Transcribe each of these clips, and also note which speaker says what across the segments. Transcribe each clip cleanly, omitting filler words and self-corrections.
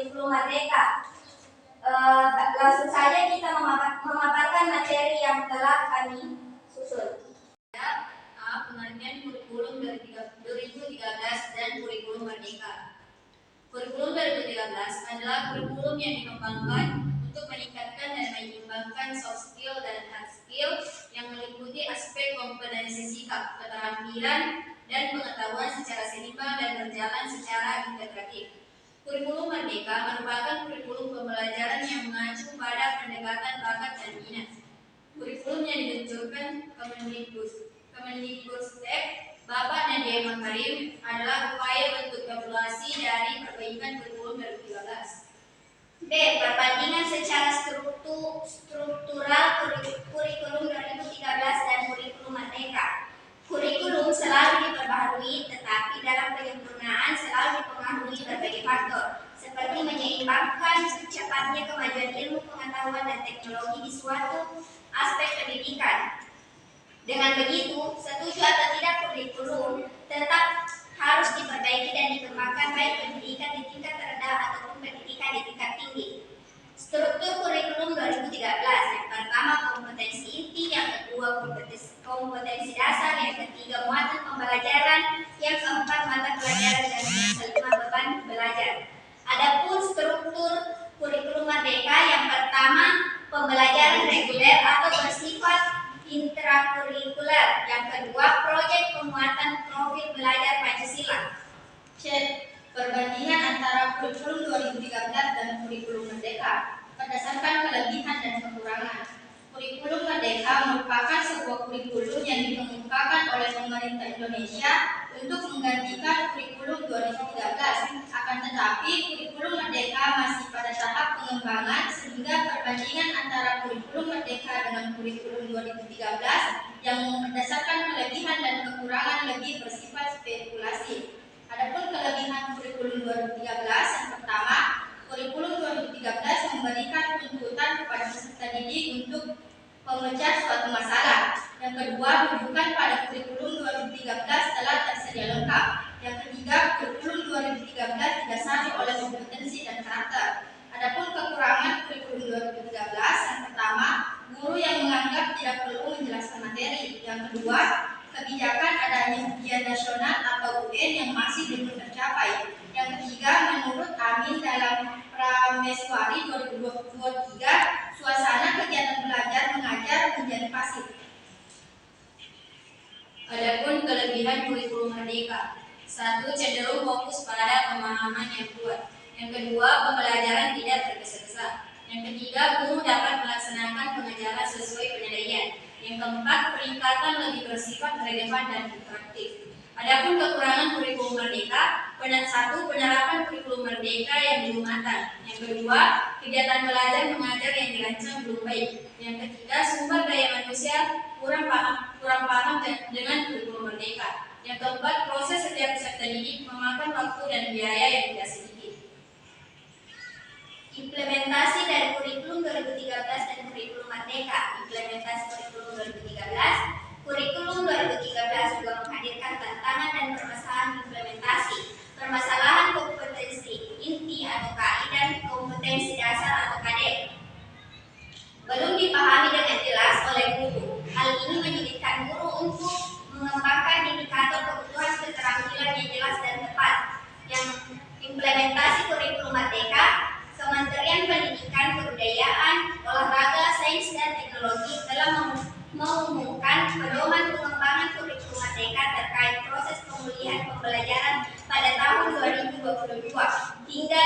Speaker 1: kurikulum Merdeka. Langsung saja kita memaparkan materi yang telah kami susun.
Speaker 2: Pengertian kurikulum 2013 dan kurikulum Merdeka. Kurikulum 2013 adalah kurikulum yang dikembangkan untuk meningkatkan dan menyeimbangkan soft skill dan hard skill yang meliputi aspek kompetensi sikap, keterampilan, dan pengetahuan secara seimbang dan berjalan secara integratif. Kurikulum Merdeka merupakan kurikulum pembelajaran yang mengacu pada pendekatan bakat dan minat. Kurikulum yang diluncurkan Kemendikbudristek Bapak Nadiem Makarim adalah upaya bentuk evaluasi dari perbaikan kurikulum 2013.
Speaker 1: B. Perbandingan secara struktural kurikulum 2013 dan kurikulum Merdeka. Kurikulum selalu diperbaharui, tetapi dalam penyempurnaan selalu dipengaruhi berbagai faktor, seperti menyeimbangkan cepatnya kemajuan ilmu pengetahuan dan teknologi di suatu aspek pendidikan. Dengan begitu, setuju atau tidak kurikulum tetap harus diperbaiki dan dikembangkan baik pendidikan di tingkat terendah ataupun pendidikan di tingkat tinggi. Struktur kurikulum 2013, yang pertama kompetensi inti, yang kedua kompetensi dasar, yang ketiga muatan pembelajaran, yang keempat mata pelajaran, dan yang kelima beban belajar. Adapun struktur kurikulum Merdeka, yang pertama pembelajaran reguler atau bersifat intrakurikuler, yang kedua proyek penguatan profil belajar Pancasila.
Speaker 2: C. Perbandingan antara kurikulum 2013 dan kurikulum Merdeka berdasarkan kelebihan dan kekurangan. Kurikulum Merdeka merupakan sebuah kurikulum yang dikemukakan oleh pemerintah Indonesia untuk menggantikan kurikulum 2013. Akan tetapi, kurikulum Merdeka masih pada tahap pengembangan sehingga perbandingan antara kurikulum Merdeka dengan kurikulum 2013 yang berdasarkan kelebihan dan kekurangan lebih bersifat spekulasi. Adapun kelebihan kurikulum 2013, yang pertama, kurikulum 2013 memberikan tuntutan kepada peserta didik untuk memecah suatu masalah. Yang kedua, rujukan pada kurikulum 2013 telah tersedia lengkap. Yang ketiga, kurikulum 2013 didasari oleh kompetensi dan karakter. Adapun kekurangan kurikulum 2013, yang pertama, guru yang menganggap tidak perlu menjelaskan materi. Yang kedua, kebijakan adanya ujian nasional atau UN yang masih belum tercapai. Yang ketiga, menurut Amin dalam Prameswari 2023, suasana kegiatan belajar mengajar menjadi pasif. Adapun kelebihan kurikulum Merdeka. 1. Cenderung fokus pada pemahaman yang kuat. Yang kedua, pembelajaran tidak tergesa-gesa. Yang ketiga, guru dapat melaksanakan pengajaran sesuai penilaian. Yang keempat, peningkatan lebih bersifat relevan dan interaktif. Adapun kekurangan kurikulum Merdeka, 1. Penerapan kurikulum Merdeka yang belum matang. Yang kedua, kegiatan belajar mengajar yang dirancang belum baik. Yang ketiga, sumber daya manusia kurang paham dengan kurikulum Merdeka. Yang keempat, proses setiap peserta didik memakan waktu dan biaya yang tidak sedikit.
Speaker 1: Implementasi dari kurikulum 2013 dan kurikulum Merdeka. Implementasi kurikulum 2013. Kurikulum 2013 juga menghadirkan tantangan dan permasalahan implementasi, permasalahan kompetensi inti atau KI dan kompetensi dasar atau KD. Belum dipahami dengan jelas oleh guru. Hal ini menyulitkan guru untuk mengembangkan indikator kebutuhan keterampilan yang jelas dan tepat. Yang implementasi kurikulum Merdeka, Kementerian Pendidikan, Kebudayaan, Olahraga, Sains dan Teknologi telah mengumumkan pedoman pengembangan kurikulum Merdeka terkait proses pemulihan pembelajaran pada tahun 2022 hingga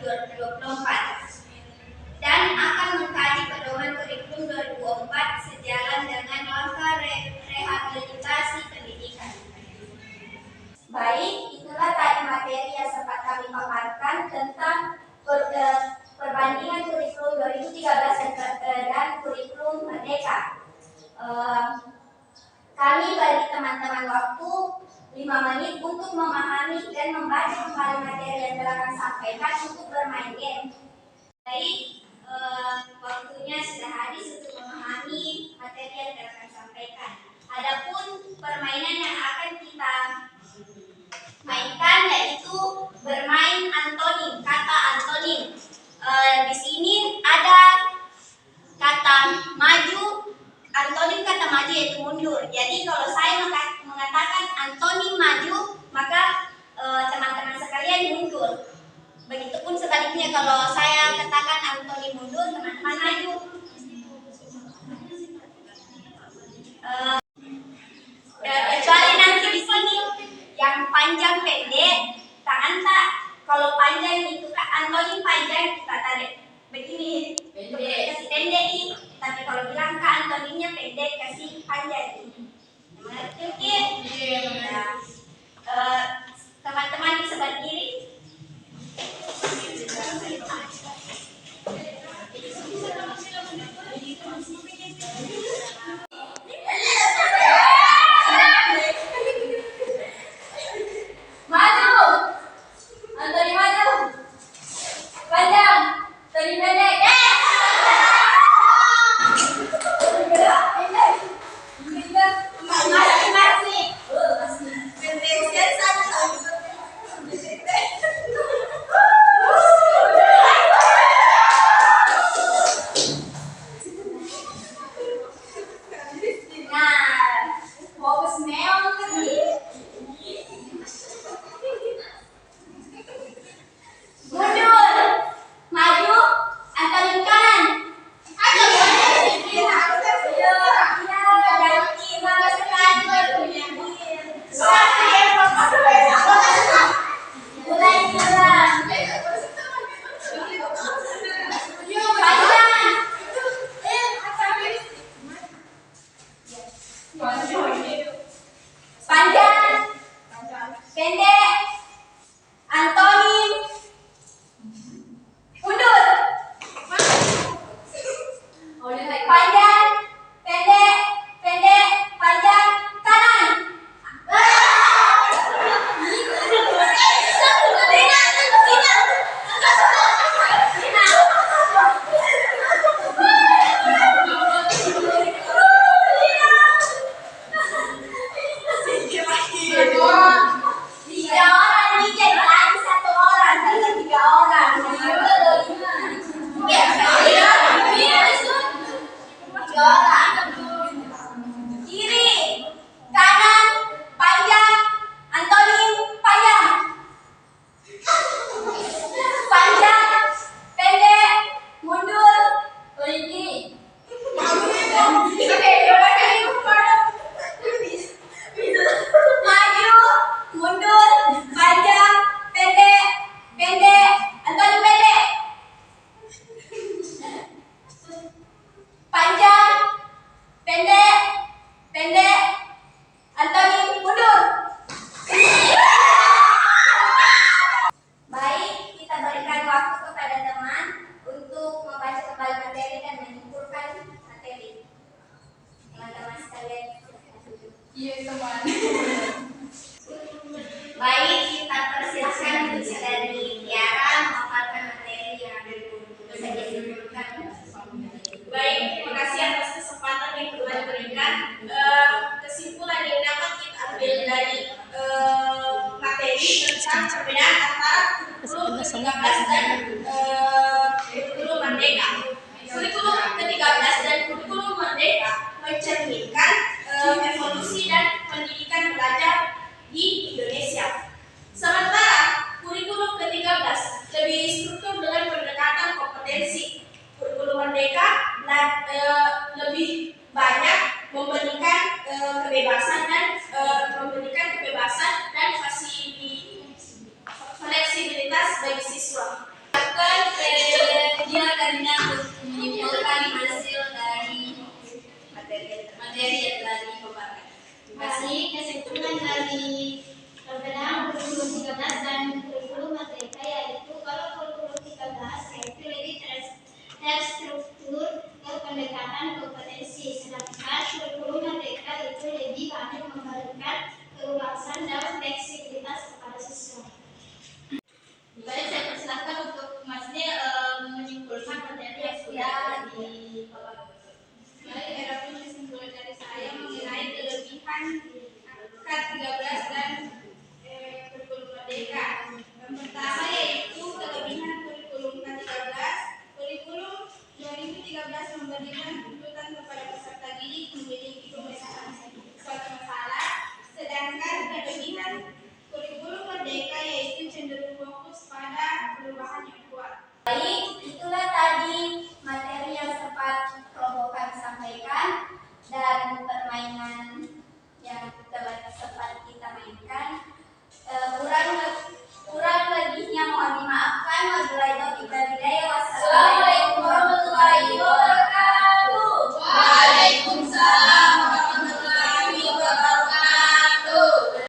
Speaker 1: 2024 dan akan mengkaji pedoman kurikulum 2004 sejalan dengan langkah rehabilitasi pendidikan. Baik, itulah tadi materi yang sempat kami paparkan tentang perbandingan kurikulum 2013 dan kurikulum Merdeka. Kami bagi teman-teman waktu 5 menit untuk memahami dan membaca kembali materi yang telah kami sampaikan untuk bermain game. Baik, waktunya sudah habis untuk memahami materi yang telah kami sampaikan. Adapun permainan yang akan kita mainkan yaitu bermain antonim, kata antonim. antonim. Di sini ada kata maju, antonim kata maju yaitu mundur. Jadi kalau saya mengatakan antonim maju, maka teman-teman sekalian mundur. Begitupun sebaliknya kalau saya katakan antonim mundur, teman-teman maju. Kecuali nanti di sini yang panjang pendek, tangan tak. Kalau panjang itu antonim panjang kita tarik begini, kasih pendek ini. Tapi kalau bilang ke antonimnya pendek kasih panjang ini. Mengerti? Teman-teman di sebelah kiri. Maju, antonim maju, panjang, antonim pendek. Baik, kita persilahkan untuk saudari Tiara memaparkan materi yang ada di buku. Bisa disimpulkan.
Speaker 2: Baik, terima kasih atas kesempatan yang telah diberikan. Kesimpulan yang dapat kita ambil dari materi tentang perbedaan antara kurikulum ke-13 dan kurikulum merdeka. Kurikulum ke-13 dan kurikulum merdeka mencerminkan evolusi dan pendidikan belajar di Indonesia. Sementara kurikulum ke-13 lebih struktur dengan pendekatan kompetensi. Kurikulum merdeka lebih banyak memberikan kebebasan dan fleksibilitas bagi siswa.
Speaker 1: Akan dia karena menyimpulkan hasil dari materi yang telah dipaparkan.
Speaker 3: Masih kesimpulan dari perbedaan kurikulum 13 dan kurikulum merdeka yaitu kalau kurikulum 13 yaitu lebih terstruktur ke pendekatan kompetensi, sedangkan kurikulum merdeka itu lebih banyak memberikan kebebasan dan fleksibilitas kepada siswa.
Speaker 2: Baik, saya persilahkan untuk Masnya menyimpulkan materi yang sudah dipaparkan.
Speaker 3: Baik, adapun kesimpulan dari saya mengenai kelebihan K13 dan kurikulum merdeka. Yang pertama,